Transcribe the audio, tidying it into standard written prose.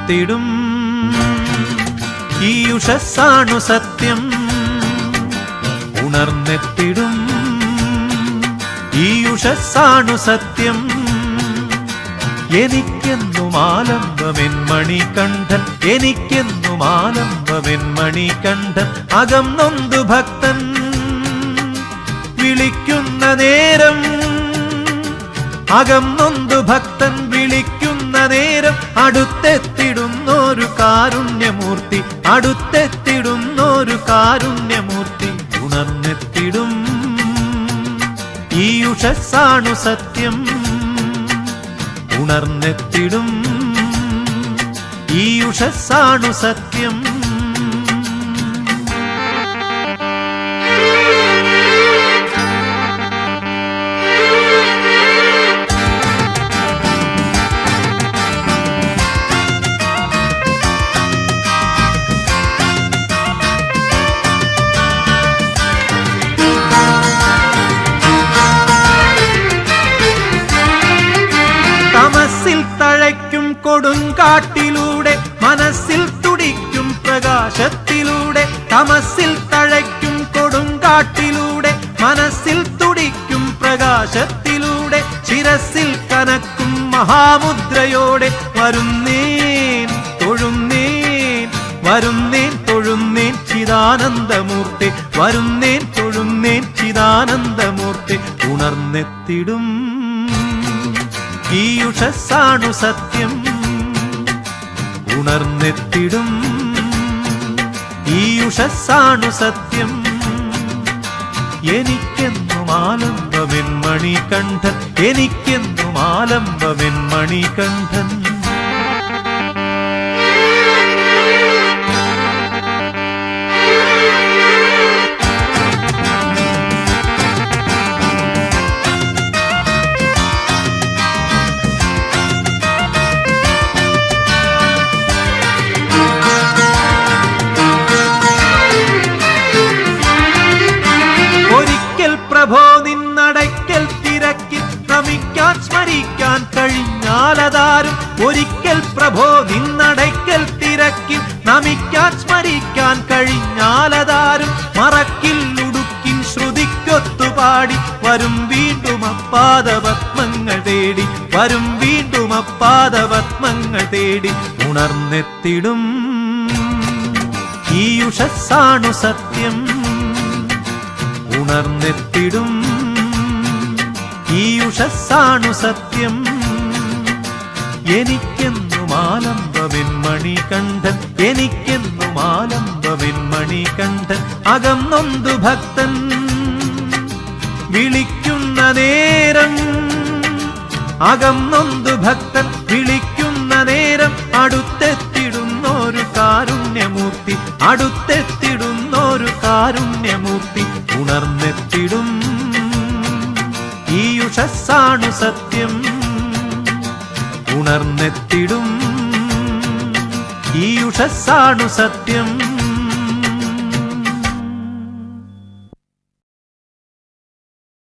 ഉണർന്നെത്തിടും ഈ ഉഷസ്സാണു സത്യം. ഉണർന്നെത്തിടും ഈ ഉഷസ്സാണു സത്യം. എനിക്കെന്നും ആലംബമെൻ മണികണ്ഠൻ, എനിക്കെന്നും ആലംബമെൻ മണികണ്ഠൻ. അകം നൊന്തു ഭക്തൻ വിളിക്കുന്ന നേരം, അകം നൊന്തു ഭക്തൻ വിളിക്കുന്ന നേരം അടുത്തെത്തിടുന്നൊരു കാരുണ്യമൂർത്തി, അടുത്തെത്തിടുന്നൊരു കാരുണ്യമൂർത്തി. ഉണർന്നെത്തിടും ഈ ഉഷസ്സാണു സത്യം. ഉണർന്നെത്തിടും ഈ ഉഷസ്സാണു സത്യം. തമസിൽ തഴയ്ക്കും കൊടുങ്കാട്ടിലൂടെ മനസ്സിൽ തുടിക്കും പ്രകാശത്തിലൂടെ, തമസിൽ തഴയ്ക്കും കൊടുങ്കാട്ടിലൂടെ മനസ്സിൽ തുടിക്കും പ്രകാശത്തിലൂടെ, ശിരസിൽ കനക്കും മഹാമുദ്രയോടെ വരുന്നേൻ തൊഴുന്നേൻ, വരുന്നേൻ തൊഴുന്നേൻ ചിദാനന്ദമൂർത്തി, വരുന്നേൻ തൊഴുന്നേൻ ചിദാനന്ദമൂർത്തി. ഉണർന്നെത്തിടും ഈ ഉഷസ്സാണു സത്യം. ഉണർന്നെത്തിടും ഈ ഉഷസ്സാണു സത്യം. എനിക്കെന്നും ആലംബമെൻ മണികണ്ഠൻ, എനിക്കെന്നും ആലംബമെൻ മണികണ്ഠൻ. പ്രഭോ നിന്നടയ്ക്കൽ തിരക്കിൽ നമിക്കാൻ സ്മരിക്കാൻ കഴിഞ്ഞാലതാരും, ഒരിക്കൽ പ്രഭോ നിന്നടയ്ക്കൽ തിരക്കിൽ നമിക്കാൻ സ്മരിക്കാൻ കഴിഞ്ഞാലതാരും. മറക്കില്ലുടുക്കിൻ ശ്രുതിക്കൊത്തുപാടി വരും വീണ്ടും അപ്പാദപത്മങ്ങൾ തേടി, വരും വീണ്ടും അപ്പാദപത്മങ്ങൾ തേടി. ഉണർന്നെത്തിടും ഈ ഉഷസ്സാണു സത്യം. ഉണർന്നെത്തിടും ഈ ഉഷസ്സാണു സത്യം. എനിക്കെന്നും ആലംബമെൻ മണികണ്ഠൻ, എനിക്കെന്നും ആലംബമെൻ മണികണ്ഠൻ. അകം നൊന്തു ഭക്തൻ വിളിക്കുന്ന നേരം, അകം നൊന്തു ഭക്തൻ വിളിക്കുന്ന നേരം അടുത്തെത്തിടുന്നൊരു കാരുണ്യമൂർത്തി, അടുത്തെത്തിടുന്നൊരു കാരുണ്യമൂർത്തി. ഉണർന്നെത്തിടും ഈ ഉഷസ്സാണു സത്യം. ഉണർന്നെത്തിടും ഈ ഉഷസ്സാണു സത്യം.